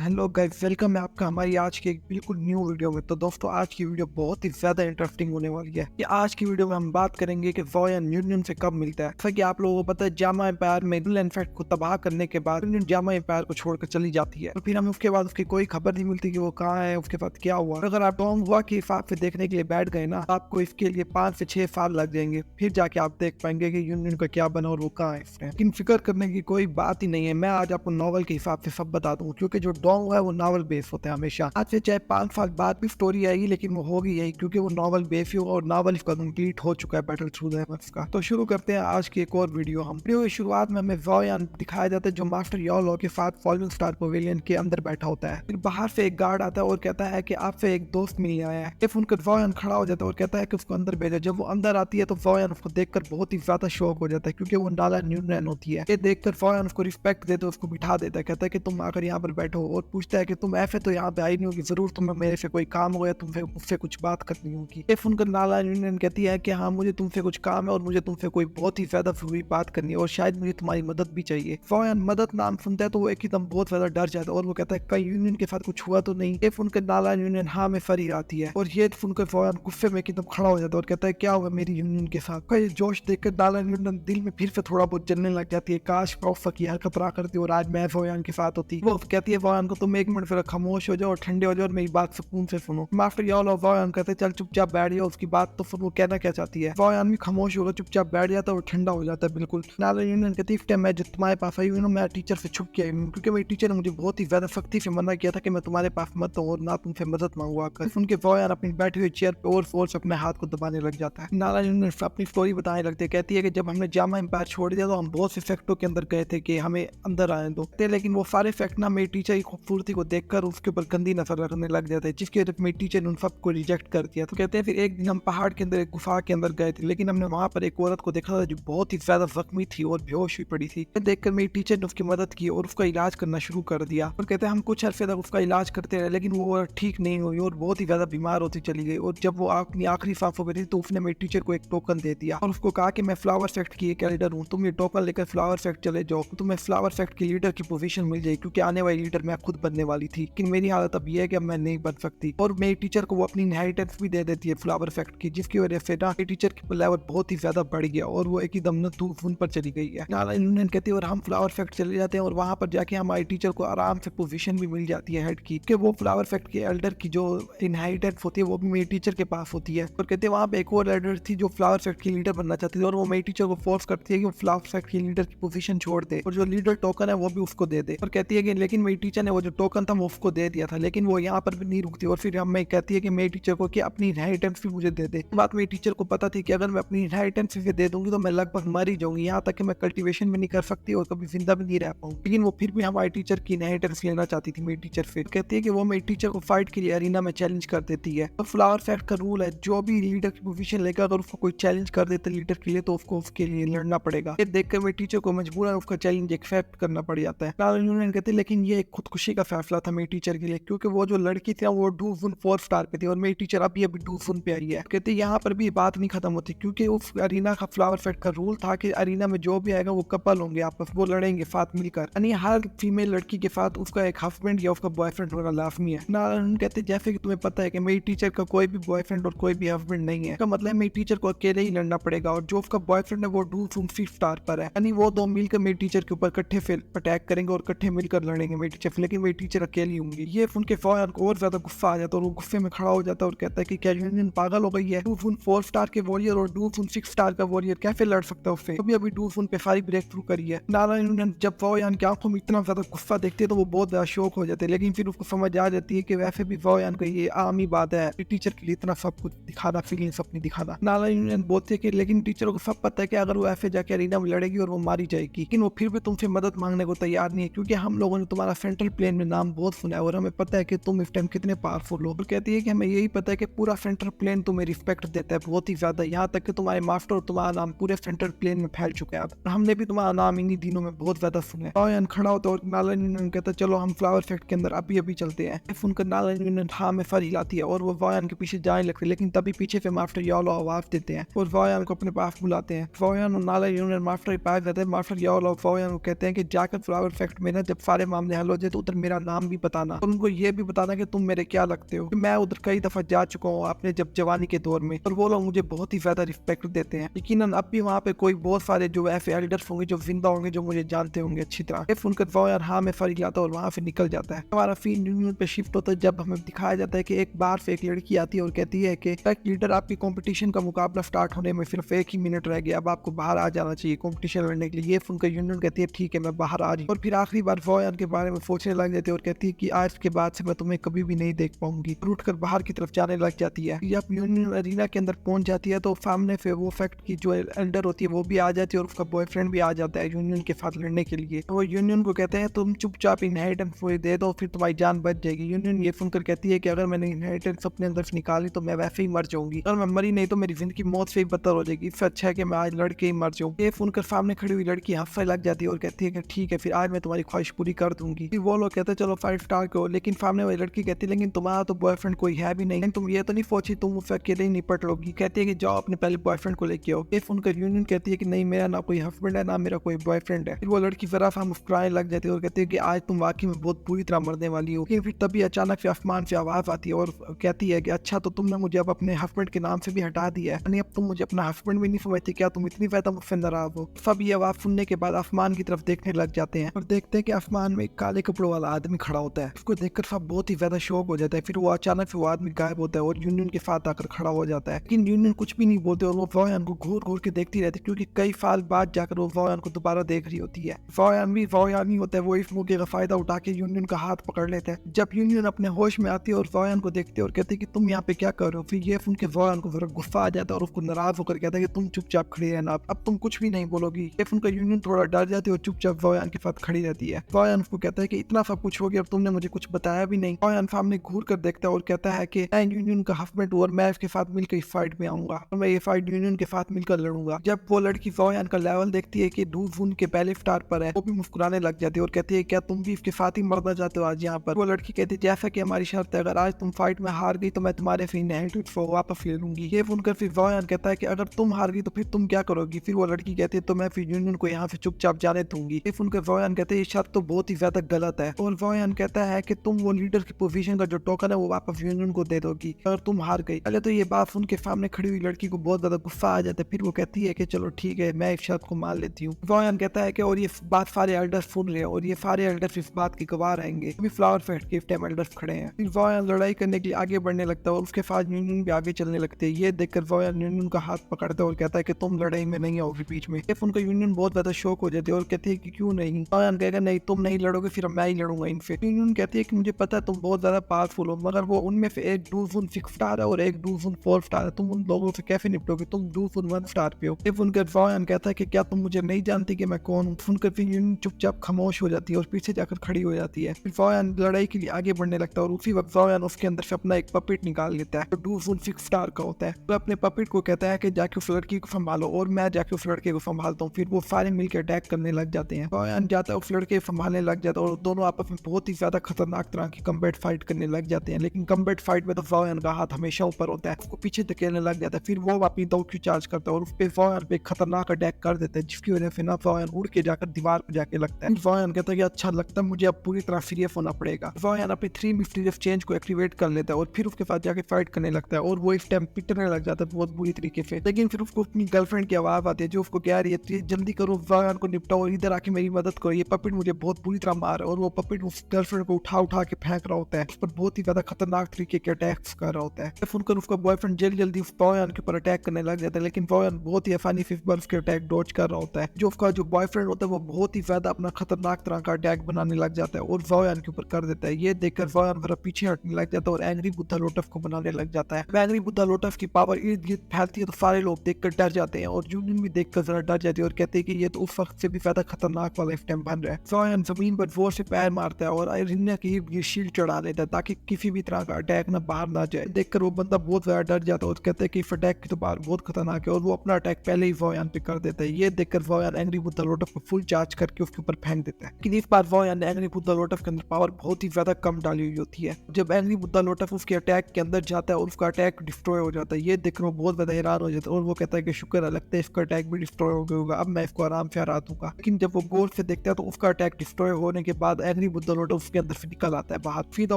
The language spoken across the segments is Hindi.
हेलो गाइस, वेलकम है आपका हमारी आज की एक बिल्कुल न्यू वीडियो में। तो दोस्तों, आज की वीडियो बहुत ही ज्यादा इंटरेस्टिंग होने वाली है। कि आज की वीडियो में हम बात करेंगे कि वॉयन यूनियन से कब मिलता है। जैसा कि आप लोगों को पता है, जामा एम्पायर में मिडल एनफेक्ट को तबाह करने के बाद यूनियन जामा एम्पायर को छोड़कर चली जाती है और फिर हमें उसके बाद उसकी कोई खबर नहीं मिलती कि वो कहाँ है, उसके बाद क्या हुआ। अगर आप डोंग हुआ के हिसाब से देखने के लिए बैठ गए ना, आपको इसके लिए 5 से 6 साल लग जाएंगे, फिर जाके आप देख पाएंगे कि यूनियन का क्या बना और वो कहाँ है इसमें। लेकिन फिक्र करने की कोई बात ही नहीं है। मैं आज आपको नॉवल के हिसाब से सब बता दूं, क्योंकि जो डोंग है वो नॉवल बेस होता है हमेशा। आज से चाहे 5 साल बाद भी स्टोरी आएगी, लेकिन वो होगी यही, क्योंकि वो नॉवल बेस ही होगा और नॉवल इसका कंप्लीट हो चुका है, बैटल थ्रू द हेवंस का। तो शुरू करते हैं आज की एक और वीडियो। हम वीडियो की शुरुआत में हमें वॉयन दिखाया जाता है, जो मास्टर योलो के साथ फॉल्विंग स्टार पवेलियन के अंदर बैठा होता है। फिर बाहर से एक गार्ड आता है और कहता है कि आपसे एक दोस्त मिलने आया है। फिर उनका वॉयन खड़ा हो जाता है और कहता है कि उसको अंदर भेजो। जब वो अंदर आती है तो वॉयन उसको देखकर बहुत ही ज्यादा शौक हो जाता है, क्योंकि वो नाला न्यूनैन होती है। ये देखकर वॉयन उसको रिस्पेक्ट देते, उसको बिठा देता है, कहता है कि तुम आकर यहाँ पर बैठो, और पूछता है कि तुम ऐसे तो यहाँ पे आई नहीं होगी, जरूर तुम्हें मेरे से कोई काम हो या तुमसे मुझसे कुछ बात करनी होगी। ये सुनकर नाला यूनियन कहती है कि हाँ, मुझे तुमसे कुछ काम है और मुझे तुमसे कोई बहुत ही ज्यादा जरूरी बात करनी है और शायद मुझे तुम्हारी मदद भी चाहिए। वॉयन मदद नाम सुनता है तो वो एकदम बहुत ज्यादा डर जाता है और वो कहता है कहीं यूनियन के साथ कुछ हुआ तो नहीं। ये सुनकर नाला यूनियन हाँ में फरी आती है और ये सुनकर वॉयन गुस्से में एकदम खड़ा हो जाता है और कहता है क्या हुआ मेरी यूनियन के साथ। ये जोश देखकर नाला यूनियन दिल में फिर से थोड़ा बहुत जलने लग जाती है। काश कौफा की हरकत रहा करती और आज मैं वॉयन के साथ होती। वो कहती है वॉयन को, तुम 1 मिनट फिर खामोश हो जाओ और ठंडे हो जाओ और मेरी बात सुकून से सुनो। मास्टर योलो वॉयन कहते हैं चल चुपचाप बैठ जाओ, उसकी बात तो सुन, वो कहना क्या चाहती है। वॉयन भी खामोश होकर चुपचाप बैठ जाता है और ठंडा हो जाता है बिल्कुल। नाला यूनियन कहती है मैं जो तुम्हारे पास आई हूँ, मैं टीचर से छुप के आई हूँ, क्योंकि मेरी टीचर ने मुझे बहुत ही ज्यादा सख्ती से मना किया था कि मैं तुम्हारे पास मत हूँ और ना तुमसे मदद मांगू आकर। उनके वॉयन अपनी बैठी हुई चेयर पे और फोर्स अपने हाथ को दबाने लग जाता है। नाला यूनियन अपनी स्टोरी बताने लगते, कहती है कि जब हमने जामा एम्पायर छोड़ दिया तो हम बहुत से फैक्टों के अंदर गए थे कि हमें अंदर आने दो, लेकिन वो सारे फैक्ट ना मेरी टीचर की खूबसूरती को देखकर उसके ऊपर गंदी नजर रखने लग जाते हैं, जिसकी वजह से मेरी टीचर ने उन सबको रिजेक्ट कर दिया। तो कहते हैं फिर एक दिन हम पहाड़ के अंदर एक गुफा के अंदर गए थे, लेकिन हमने वहां पर एक औरत को देखा था जो बहुत ही ज्यादा जख्मी थी और बेहोश हुई पड़ी थी। देखकर मेरी टीचर ने उसकी मदद की और उसका इलाज करना शुरू कर दिया। और कहते हैं हम कुछ अरसे तक उसका इलाज करते रहे, लेकिन वो औरत ठीक नहीं हुई और बहुत ही ज्यादा बीमार होती चली गई। और जब वो अपनी आखिरी सांसों में थी तो उसने मेरी टीचर को एक टोकन दे दिया और उसको कहा कि मैं फ्लावर फैक्ट की एक एल्डर हूँ, तुम ये टोकन लेकर फ्लावर फैक्ट चले जाओ, तुम्हें फ्लावर फैक्ट के लीडर की पोजीशन मिल जाएगी, क्योंकि आने वाली लीडर मैं खुद बनने वाली थी। लेकिन मेरी हालत अब ये है कि अब मैं नहीं बन सकती। और मेरी टीचर को वो अपनी इनहेरिटेंस भी दे देती है फ्लावर फैक्ट की, जिसकी वजह से ना मेरी टीचर की लेवल बहुत ही ज्यादा बढ़ गया और वो एकदम न तूफान पर चली गई है। नाला यूनियन कहती है और हम फ्लावर फैक्ट चले जाते हैं और वहां पर जाके हमारी टीचर को आराम से पोजीशन भी मिल जाती है हेड की, कि वो फ्लावर फैक्ट के एल्डर की जो इनहेरिटेंस होती है वो भी मेरी टीचर के पास होती है। और कहते हैं वहां पे एक और एल्डर थी जो फ्लावर फैक्ट की लीडर बनना चाहती थी और वो मेरी टीचर को फोर्स करती है कि वो फ्लावर फैक्ट की लीडर की पोजीशन छोड़ दे और जो लीडर टोकन है वो भी उसको दे दे। और कहती है कि लेकिन मेरी टीचर ने वो जो टोकन था वो उसको दे दिया था, लेकिन वो यहाँ पर भी नहीं रुकती और फिर हमें कहती है कि मेरी टीचर को कि अपनी इनहेरिटेंस भी मुझे दे दे। बात मेरी टीचर को पता थी कि अगर मैं अपनी इनहेरिटेंस भी दे दूंगी तो मैं लगभग मर ही जाऊंगी, यहाँ तक कि मैं कल्टीवेशन भी नहीं कर सकती और कभी जिंदा भी नहीं रह पाऊंगी। लेकिन वो फिर भी हमारी टीचर की इनहेरिटेंस लेना चाहती थी मेरी टीचर। फिर कहती है कि वो मेरी टीचर को फाइट के लिए अरीना में चैलेंज कर देती है। तो फ्लावर फैक्ट का रूल है, जो भी लीडर की पोजीशन लेकर अगर उसको कोई चैलेंज कर देता है लीडर के लिए तो उसको उसके लिए लड़ना पड़ेगा। ये देखकर मेरी टीचर को मजबूरन उसका चैलेंज एक्सेप्ट करना पड़ जाता है। नाला यूनियन कहते हैं लेकिन ये एक खुदकुशी का फैसला था मेरी टीचर के लिए, क्योंकि वो जो लड़की थी वो डूफुन 4 स्टार पे थी और मेरी टीचर अभी डूफुन पे आई है। कहते यहाँ पर भी बात नहीं खत्म होती, क्योंकि उस अरीना का फ्लावर फैक्ट का रूल था कि अरीना में जो भी आएगा वो कपल होंगे, आपस वो लड़ेंगे साथ मिलकर, यानी हर फीमेल लड़की के साथ उसका एक हस्बैंड या उसका बॉयफ्रेंड होना लाजमी है। नाला यूनियन कहते जैसे कि तुम्हें पता है कि मेरी टीचर का कोई भी बॉयफ्रेंड और कोई भी हस्बैंड नहीं है, मतलब मेरी टीचर को अकेले ही लड़ना पड़ेगा और जो उसका बॉयफ्रेंड है वो डूफुन 5 स्टार पर है, यानी वो दो मिलकर मेरी टीचर के ऊपर इकट्ठे अटैक करेंगे और इकट्ठे मिलकर लड़ेंगे मेरी टीचर, लेकिन मेरी टीचर अकेली होंगी। ये सुन के वॉयन को और ज्यादा गुस्सा आ जाता है और वो गुस्से में खड़ा हो जाता है और कहता है कि क्या यूनियन पागल हो गई है, डूफुन 4 स्टार के वॉरियर और डूफुन 6 स्टार का वॉरियर कैसे लड़ सकता है उससे, अभी डूफुन पे सारी ब्रेक थ्रू करी है। नाला यूनियन जब वॉयन की आंखों में इतना ज्यादा गुस्सा देखते हैं तो वो बहुत ज्यादा शौक हो जाते हैं, लेकिन फिर उसको समझ आ जाती है कि वैसे भी वॉयन का ये आम ही बात है टीचर के लिए इतना सब कुछ दिखाना, फीलिंग्स अपनी दिखाना। नाला यूनियन बोलते कि लेकिन टीचर को सब पता है कि अगर वो ऐसे जाके अरीना में लड़ेगी और वो मारी जाएगी, लेकिन वो फिर भी तुमसे मदद मांगने को तैयार नहीं है, क्योंकि हम लोगों ने तुम्हारा सेंट्रल प्लेन में नाम बहुत सुना है और हमें पता है कि तुम इस टाइम कितने पावरफुल हो। और कहती है कि हमें यही पता है कि पूरा सेंट्रल प्लेन तुम्हें रिस्पेक्ट देता है बहुत ही ज्यादा, यहाँ तक कि तुम्हारे मास्टर और तुम्हारा नाम पूरे सेंट्रल प्लेन में फैल चुका है और हमने भी तुम्हारा नाम इन्हीं दिनों में बहुत ज्यादा सुना है। वॉयन खड़ा होता है और नाला यूनियन कहता है चलो हम फ्लावर फैक्ट के अंदर अभी चलते हैं। सुनकर नाला यूनियन हाँ में फर हिलाती है और वो वॉयन के पीछे जाने लगते हैं, लेकिन तभी पीछे से मास्टर योलो आवाज देते हैं और वॉयन को अपने पास बुलाते हैं। वॉयन और नाला यूनियन मास्टर के पास जाते हैं। मास्टर योलो और वॉयन को कहते हैं कि जाकर फ्लावर फैक्ट में ना जब सारे मामले हल हो जाए तो उधर उधर मेरा नाम भी बताना और उनको ये भी बताना कि तुम मेरे क्या लगते हो। मैं उधर कई दफा जा चुका हूँ अपने जब जवानी के दौर में और वो लोग मुझे बहुत ही ज्यादा रिस्पेक्ट देते हैं। यकीनन अब भी वहाँ पे कोई बहुत सारे जो ऐसे एल्डर्स होंगे जो जिंदा होंगे जो मुझे जानते होंगे अच्छी तरह। ये सुनकर वो यार हाँ में फर्क जाता है और वहाँ से निकल जाता है। हमारा फील्ड यूनियन पे शिफ्ट होता है जब हमें दिखाया जाता है कि एक बार से एक लड़की आती है और कहती है कि लीडर आपकी कंपटीशन का मुकाबला स्टार्ट होने में सिर्फ 1 ही मिनट रह गया, अब आपको बाहर आ जाना चाहिए कंपटीशन लड़ने के लिए। ये सुनकर यूनियन कहती है ठीक है मैं बाहर आ रही हूँ और फिर आखिरी बार वॉयन के बारे में सोचने लग जाती है और कहती है कि आज के बाद से मैं तुम्हें कभी भी नहीं देख पाऊंगी। उठ कर बाहर की तरफ जाने लग जाती है। जब यूनियन अरीना के अंदर पहुंच जाती है तो सामने से वो फैक्ट की जो एल्डर होती है वो भी आ जाती है और उसका बॉयफ्रेंड भी आ जाता है यूनियन के साथ लड़ने के लिए। वो यूनियन को कहते हैं तुम चुपचाप इनहेरिटेंस मुझे दे दो फिर तुम्हारी जान बच जाएगी। यूनियन ये सुनकर कहती है कि अगर मैंने इनहेरिटेंस अपने अंदर से निकाली तो मैं वैसे ही मर जाऊंगी, अगर मैं मरी नहीं तो मेरी जिंदगी मौत से ही बदतर हो जाएगी, इससे अच्छा है कि मैं आज लड़के ही मर जाऊँ। ये सुनकर सामने खड़ी हुई लड़की हंसने लग जाती है और कहती है कि ठीक है फिर आज मैं तुम्हारी ख्वाहिश पूरी कर दूंगी। फिर वो लोग कहते हैं चलो 5 स्टार को, लेकिन सामने वाली लड़की कहती है लेकिन तुम्हारा तो बॉयफ्रेंड कोई है भी नहीं, तुम ये तो नहीं सोची तुम उससे अकेले ही निपट लोगी। कहती है कि जाओ अपने पहले बॉयफ्रेंड को लेके आओ। ये सुनकर यूनियन कहती है कि नहीं मेरा ना कोई हस्बैंड है ना मेरा कोई बॉयफ्रेंड है। फिर वो लड़की जरा सा मुस्कुराने लग जाती है और कहती है कि आज तुम वाकई में बहुत बुरी तरह मरने वाली हो। फिर तभी अचानक से आसमान से आवाज आती है और कहती है कि अच्छा तो तुमने मुझे अब अपने हस्बैंड के नाम से भी हटा दिया है, अब तुम मुझे अपना हस्बैंड भी नहीं समझती क्या, तुम इतनी ज्यादा मुझसे नाराज हो। सब ये आवाज सुनने के बाद आसमान की तरफ देखने लग जाते हैं और देखते हैं कि आसमान में एक काले कपड़ों वाला आदमी खड़ा होता है। उसको देखकर सब बहुत ही ज्यादा शौक हो जाता है। फिर वो अचानक से वो आदमी गायब होता है और यूनियन के साथ आकर खड़ा हो जाता है, लेकिन यूनियन कुछ भी नहीं बोलते और वो वॉयन को घूर घूर के देखती रहती है क्योंकि कई साल बाद जाकर वो वॉयन को दोबारा देख रही होती है। वॉयन भी वॉयन ही होता है, वो इस मौके का फायदा उठा के यूनियन का हाथ पकड़ लेता है। जब यूनियन अपने होश में आती है और वॉयन को देखती है और कहती है कि तुम यहाँ पे क्या कर रहे हो, फिर ये सुन के वॉयन को जरा गुस्सा आ जाता है और उसको नाराज होकर कहता है कि तुम चुपचाप खड़ी रहना, अब तुम कुछ भी नहीं बोलोगी। ये सुनकर यूनियन थोड़ा डर जाती है और चुपचाप वॉयन के साथ खड़ी रहती है। वॉयन उसको कहता है कि इतना सब कुछ हो गया और तुमने मुझे कुछ बताया भी नहीं। वॉयन सामने घूर कर देखता है और कहता है कि मैं यूनियन का हस्बैंड हूँ और मैं इसके साथ मिलकर इस फाइट में आऊंगा और मैं ये फाइट यूनियन के साथ मिलकर लड़ूंगा। जब वो लड़की वॉयन का लेवल देखती है कि डूफून के पहले स्टार पर है, वो भी मुस्कुराने लग जाती है और कहती है क्या तुम भी इसके साथ ही मरना चाहते हो आज यहाँ पर। वो लड़की कहती है जैसा कि हमारी शर्त है, अगर आज तुम फाइट में हार गई तो मैं तुम्हारे से इनहेरिटेड को वापस ले लूंगी। ये सुनकर फिर वॉयन कहता है कि अगर तुम हार गई तो फिर तुम क्या करोगी। फिर वो लड़की कहती है तो मैं फिर यूनियन को यहाँ से चुपचाप जाने दूंगी। ये सुनकर वॉयन कहते हैं ये शर्त तो बहुत ही ज्यादा गलत है और वॉयन कहता है कि तुम वो लीडर की पोजीशन का जो टोकन है वो वापस यूनियन को दे दोगी अगर तुम हार गई। पहले तो ये बात सुन के सामने खड़ी हुई लड़की को बहुत ज्यादा गुस्सा आ जाता है, फिर वो कहती है कि चलो ठीक है मैं इस शर्त को मान लेती हूँ। वॉयन कहता है कि और ये बात सारे एल्डर्स सुन रहे हैं और ये सारे एल्डर्स इस बात की गवाह रहेंगे। अभी फ्लावर फेस्ट के टाइम एल्डर्स खड़े हैं। फिर वॉयन लड़ाई करने के लिए आगे बढ़ने लगता है और उसके साथ यूनियन भी आगे चलने लगते हैं। ये देखकर वॉयन यूनियन का हाथ पकड़ता है और कहता है कि तुम लड़ाई में नहीं आओगे बीच में। उनका यूनियन बहुत ज्यादा शौक हो जाती है और कहती है कि क्यों नहीं। वॉयन कहेगा नहीं तुम नहीं लड़ोगे फिर मैं ही लड़ूंगा इनसे। यूनियन कहती है कि मुझे पता है तुम बहुत ज्यादा पावरफुल हो, मगर वो उनमें से एक डूफून 6 स्टार है और एक डूफून 4 स्टार है, तुम उन लोगों से कैसे निपटोगे, तुम डूफून 1 स्टार पे हो। सुनकर वॉयन कहता है कि क्या तुम मुझे नहीं जानती कि मैं कौन हूँ। सुनकर फिर यूनियन चुपचाप खामोश हो जाती है और पीछे जाकर खड़ी हो जाती है। फिर वॉयन लड़ाई के लिए आगे बढ़ने लगता है और उसी वक्त वॉयन उसके अंदर से अपना एक पपेट निकाल लेता है जो डूफून 6 स्टार का होता है। वो अपने पपेट को कहता है कि जाके उस लड़की को संभालो और मैं जाके उस लड़के को संभालता हूँ। फिर वो सारे मिलकर अटैक करने लग जाते हैं। वॉयन जाता है उस लड़के को संभालने लग जाता है और दोनों आपस में बहुत ही ज्यादा खतरनाक तरह की कम्बैट फाइट करने लग जाते हैं। लेकिन कम्बैट फाइट में तो वॉयन का हाथ हमेशा ऊपर होता है, उसको पीछे धकेलने लग जाता है। फिर वो अपनी दौड़ की चार्ज करता है और उस पे वॉयन पे खतरनाक अटैक कर देता है जिसकी वजह से ना वॉयन उड़ के जाकर दीवार पर जाके लगता है। वॉयन कहता है कि अच्छा लगता है मुझे अब पूरी तरह सीरियस होना पड़ेगा। वॉयन अपने 3 मिस्टीरियस चेंज को एक्टिवेट कर लेता है और फिर उसके साथ जाके फाइट करने लगता है और वो इस टाइम पिटने लग जाता है बहुत बुरी तरीके से। लेकिन फिर उसको अपनी गर्लफ्रेंड की आवाज आती है जो उसको कह रही है जल्दी करो वॉयन को निपटाओ और इधर आके मेरी मदद करो, ये पपेट मुझे बहुत बुरी तरह मार और वो पपेट उस गर्लफ्रेंड को उठा उठा के फेंक रहा होता है, उस पर बहुत ही ज्यादा खतरनाक तरीके के अटैक्स कर रहा होता है। सुनकर उसका बॉयफ्रेंड जल्दी जल्दी उस वॉयन के ऊपर अटैक करने लग जाता है, लेकिन वॉयन बहुत ही आसानी से उसके अटैक डॉज कर रहा होता है। जो उसका जो बॉयफ्रेंड होता है वो बहुत ही ज्यादा अपना खतरनाक तरह का अटैक बनाने लग जाता है और वॉयन के ऊपर कर देता है। ये देखकर वॉयन जरा पीछे हटने लग जाता है और एंग्री बुद्धा लोटस को बनाने लग जाता है। एंग्री बुद्धा लोटस की पावर इर्द गिर्द फैलती है तो सारे लोग देखकर डर जाते हैं और यूनियन भी देखकर जरा डर जाती है और कहते हैं कि ये तो उस वक्त से भी ज्यादा खतरनाक वाला स्टेम बन रहा है। वॉयन जमीन पर जोर से पैर मारता है और अरिन्या की ये शील्ड चढ़ा लेता है ताकि किसी भी तरह का अटैक ना बाहर ना जाए। देखकर वो बंदा बहुत ज्यादा डर जाता है और कहते हैं कि इस अटैक की तो बाहर बहुत खतरनाक है और वो अपना अटैक पहले ही वॉयन पे कर देता है। ये देखकर वॉयन एंग्री बुद्धा लोटस को फुल चार्ज करके उसके ऊपर फेंक देता है। लेकिन इस बार वॉयन ने एंग्री बुद्धा लोटस के अंदर पावर बहुत ही ज्यादा कम डाली हुई होती है। जब एंग्री बुद्धा लोटस उसके अटैक के अंदर जाता है और उसका अटैक डिस्ट्रॉय हो जाता है, ये देखकर वो बहुत ज्यादा हैरान हो जाता है और वो कहता है कि शुक्र है लगता है इसका अटैक भी डिस्ट्रॉय हो गया होगा, अब मैं इसको आराम से हरा दूंगा। लेकिन जब वो गौर से देखता है तो उसका अटैक डिस्ट्रॉय होने के बाद एंग्री एंग्री बुद्धा लोटस उसके अंदर से निकल आता है बाहर, सीधा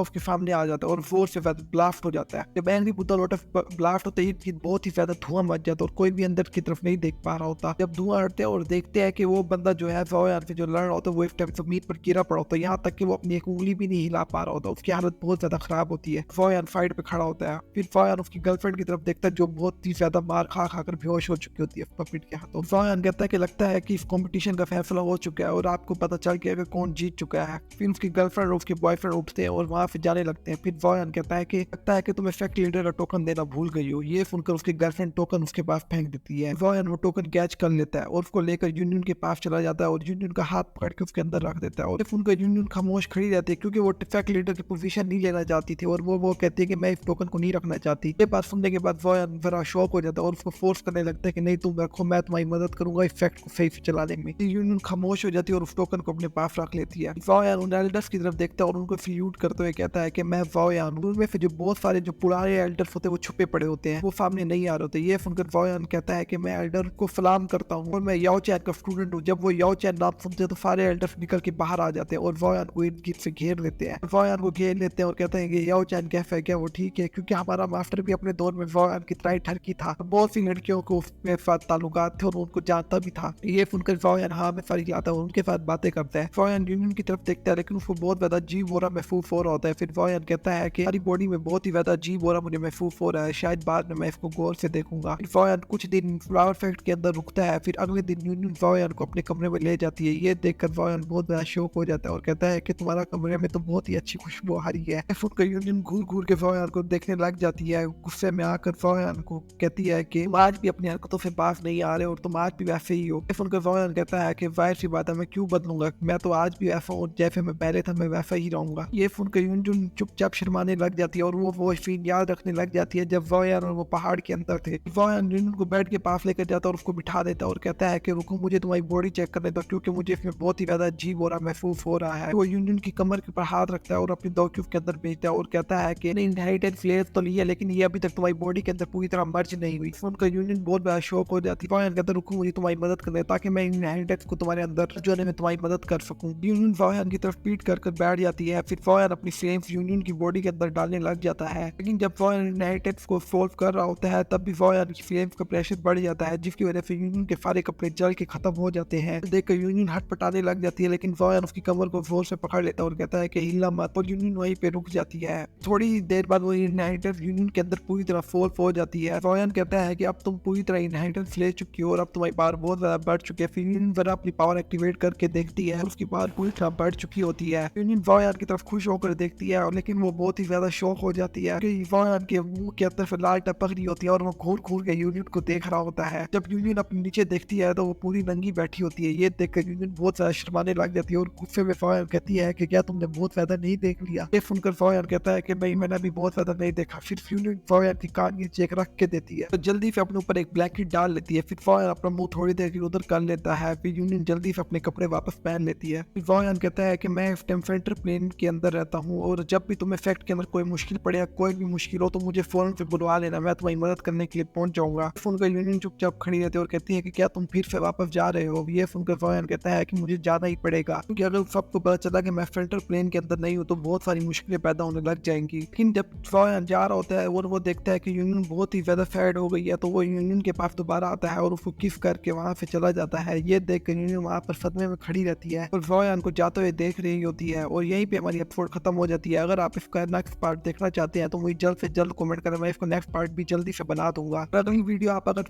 उसके सामने आ जाता है और जोर से ब्लास्ट हो जाता है। जब एंग्री बुद्धा लोटस ब्लास्ट होते ही बहुत ही ज्यादा धुआं मच जाता है और कोई भी अंदर की तरफ नहीं देख पा रहा होता। जब धुआं हटते हैं और देखते हैं कि वो बंदा जो है जोयान से जो लड़ रहा होता है वो इस टाइम जमीन पर गिरा पड़ा होता है, यहाँ तक कि वो अपनी एक उंगली भी नहीं हिला पा रहा होता। उसकी हालत बहुत ज्यादा खराब होती है। जोयान साइड पे खड़ा होता है, फिर जोयान उसकी गर्लफ्रेंड की तरफ देखता है जो बहुत ही ज्यादा मार खा खाकर बेहोश हो चुकी होती है पपिट के हाथों। जोयान कहता है कि लगता है कि इस कंपटीशन का फैसला हो चुका है और आपको पता चल गया कि कौन जीत चुका है। फिर उसकी गर्लफ्रेंड और उसके बॉयफ्रेंड उठते हैं और वहां से जाने लगते हैं। फिर जोयान कहता है कि लगता है कि तुम इफेक्ट लीडर का टोकन देना भूल गई हो। ये सुनकर उसकी गर्लफ्रेंड टोकन उसके पास फेंक देती है। जोयान वो टोकन कैच कर लेता है और उसको लेकर यूनियन के पास चला जाता है और यूनियन का हाथ पकड़ के उसके अंदर रख देता है। और उनका यूनियन खामोश खड़ी रहती है क्योंकि वो इफेक्ट लीडर की पोजीशन नहीं लेना चाहती थी और वो कहती है कि मैं इस टोकन को नहीं रखना चाहती। ये बात सुनने के बाद जोयान बड़ा शॉक हो जाता है और उसको फोर्स करने लगता है कि नहीं तुम रखो, मैं तुम्हारी मदद करूंगा इफेक्ट को सही से चलाने में। यूनियन खामोश हो जाती है और उस टोकन को अपने पास रख लेती है। जोयान उन एल्डर्स की तरफ देखता है और उनको सल्यूट करते हुए कहता है कि मैं जोयान हूं। उनमें से जो बहुत सारे जो पुराने एल्डर्स होते हैं वो छुपे पड़े होते हैं, वो सामने नहीं आ रहे होते। ये सुनकर जोयान कहता है कि मैं एल्डर को सलाम करता हूँ और मैं याओ चैन का स्टूडेंट हूँ। जब वो याओ चैन नाम सुनते हैं तो सारे एल्डर्स निकल के बाहर आ जाते हैं और जोयान को इनकी से घेर लेते हैं। जोयान को घेर लेते हैं और कहते हैं कि याओ चैन कैसा है, क्या वो ठीक है, क्योंकि हमारा मास्टर भी अपने दौर में जोयान की तरह ठरकी था। बहुत सी लड़कियों को उसके साथ ताल्लुकात थे और उनको जानता भी था। ये सुनकर जोयान हाँ में फर्क आता है और उनके साथ बातें करता है। जोयान यूनियन की तरफ देखता है लेकिन उसको बहुत ज्यादा अजीब हो रहा महसूस हो रहा होता है। फिर जोयान कहता है कि हमारी बॉडी में बहुत ही ज्यादा अजीब हो रहा मुझे महसूस हो रहा है, शायद बाद में मैं इसको गौर से देखूंगा। जोयान कुछ दिन फ्लावर फैक्ट के अंदर रुकता है। फिर अगले दिन यूनियन जोयान को अपने कमरे में ले जाती है। ये देखकर जोयान बहुत ज्यादा शौक हो जाता है और कहता है कि तुम्हारा कमरे में तो बहुत ही अच्छी खुशबू आ रही है। उनका यूनियन घूर घूर के जोयान को देखने लग जाती है। गुस्से में आकर जोयान को कहती है कि तुम आज भी अपनी हरकतों से बाज नहीं आ रहे और तुम आज भी वैसे ही हो। उनका जोयान कहता है कि जाहिर सी बात है मैं क्यों बदलूंगा, मैं तो आज भी वैसा हूँ जैसे मैं पहले था, मैं वैसा ही रहूंगा। ये सुनकर यूनियन चुपचाप शर्माने लग जाती है और वो सीन याद रखने लग जाती है जब जोयान और वो पहाड़ के अंदर थे। जोयान यूनियन को बेड के पास लेकर जाता है और उसको बिठा देता है और कहता है कि रुको मुझे तुम्हारी बॉडी चेक करने दो क्योंकि मुझे इसमें बहुत ही ज्यादा अजीब हो रहा महसूस हो रहा है। वो यूनियन की कमर के ऊपर हाथ रखता है और अपनी दो क्यूब के अंदर भेजता है और कहता है कि इनहेरिटेड फ्लेयर्स तो लिया लेकिन ये अभी तक तुम्हारी बॉडी के अंदर पूरी तरह मर्ज नहीं हुई। उनका यूनियन बहुत बड़ा शौक हो जाती है। जोयान कहता है रुको मुझे तुम्हारी मदद करने ताकि मैं इनहेरिटेंस को तुम्हारे अंदर जो है मैं तुम्हारी मदद कर सकूं। यूनियन जोयान की तरफ पीट कर बैठ जाती है। फिर जोयान अपनी फ्लेम्स यूनियन की बॉडी के अंदर डालने लग जाता है लेकिन जब जोयान इनहेरिटेंस को सोल्व कर रहा होता है तब भी जोयान की फ्लेम्स का प्रेशर बढ़ जाता है जिसकी वजह से यूनियन के सारे कपड़े जल के खत्म हो जाते हैं। देखकर यूनियन हटपटाने लग जाती है लेकिन जोयान उसकी कमर को जोर से पकड़ लेता है और कहता है कि हिलना मत, और यूनियन वहीं पे रुक जाती है। थोड़ी देर बाद वो इनहेरिटेंस यूनियन के अंदर पूरी तरह सोल्व हो जाती है। जोयान कहता है कि अब तुम पूरी तरह इनहेरिटेंस ले चुकी हो और अब तुम्हारी पावर बहुत ज्यादा बढ़ चुकी है। फिर यूनियन जरा अपनी पावर एक्टिवेट करके देखती है, उसकी पावर पूरी तरह बढ़ चुकी होती है। यूनियन जोयान की तरफ खुश होकर देखती है लेकिन वो बहुत ही ज्यादा शौक हो जाती है कि जोयान के मुंह के अंदर से लाल टपक रही होती है और वो घूर घूर के यूनियन को देख रहा होता है। जब यूनियन अपने नीचे देखती है तो वो पूरी नंगी बैठी होती है। ये देखकर यूनियन बहुत ज्यादा शर्माने लग जाती है और गुस्से में जोयान कहती है कि क्या तुमने बहुत ज्यादा नहीं देख लिया। ये सुनकर जोयान कहता है कि नहीं मैंने भी बहुत ज्यादा नहीं देखा। फिर यूनियन जोयान की कान की चेक रख के देती है तो जल्दी से अपने ऊपर एक ब्लैंकेट डाल लेती है। फिर जोयान अपना मुंह थोड़ी देर के उधर कर लेता है। फिर यूनियन जल्दी से अपने कपड़े वापस पहन लेती है। फिर जोयान कहता है कि मैं टेम्परेचर प्लेन के अंदर रहता हूँ और जब भी तुम्हें फैक्ट के अंदर कोई मुश्किल पड़े या कोई भी मुश्किल हो तो मुझे फौरन से बुलवा लेना, मैं तुम्हारी मदद करने के लिए पहुंच जाऊंगा। सुनकर यूनियन चुपचाप खड़ी रहती है और कहती है कि क्या तुम फिर से वापस जा रहे हो। ये सुनकर जोयान कहता है कि मुझे जाना ही पड़ेगा क्योंकि अगर सबको पता चला कि मैं फिल्टर प्लेन के अंदर नहीं हूँ तो बहुत सारी मुश्किलें पैदा होने लग जाएंगी। लेकिन जब जोयान जा रहा होता है और वो देखता है कि यूनियन बहुत ही ज्यादा सैड हो गई है तो वो यूनियन के पास दोबारा आता है और उसको किस करके वहां से चला जाता है। ये देखकर यूनियन वहां पर सदमे में खड़ी रहती है और जोयान को जाते हुए देख रही होती है और यहीं पे हमारी एपिसोड खत्म हो जाती है। अगर आप इसका नेक्स्ट पार्ट देखना चाहते हैं तो मुझे जल्द से जल्द कमेंट करें, मैं इसको नेक्स्ट पार्ट भी जल्दी से बना दूंगा। अगली वीडियो आप अगर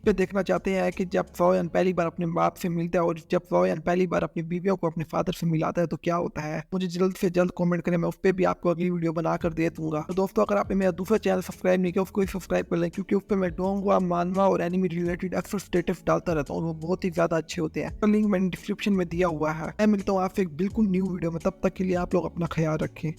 पे देखना चाहते हैं कि जब जोयान पहली बार अपने बाप से मिलता है और जब जोयान पहली बार अपनी बीवियों को अपने फादर से मिलाता है तो क्या होता है, मुझे जल्द से जल्द कमेंट करें, मैं उस पर भी आपको अगली वीडियो बनाकर दे दूंगा। तो दोस्तों अगर आपने मेरा दूसरा चैनल सब्सक्राइब नहीं किया उसको सब्सक्राइब कर लें क्योंकि उस पर मैं डोंगवा, मानवा और एनिमी रिलेटेड अक्सर स्टेटस डालता रहता हूँ और वो बहुत ही ज्यादा अच्छे होते हैं। तो लिंक मैंने डिस्क्रिप्शन में दिया हुआ है। मैं मिलता हूँ आपसे एक बिल्कुल न्यू वीडियो में, तब तक के लिए आप लोग अपना ख्याल रखें।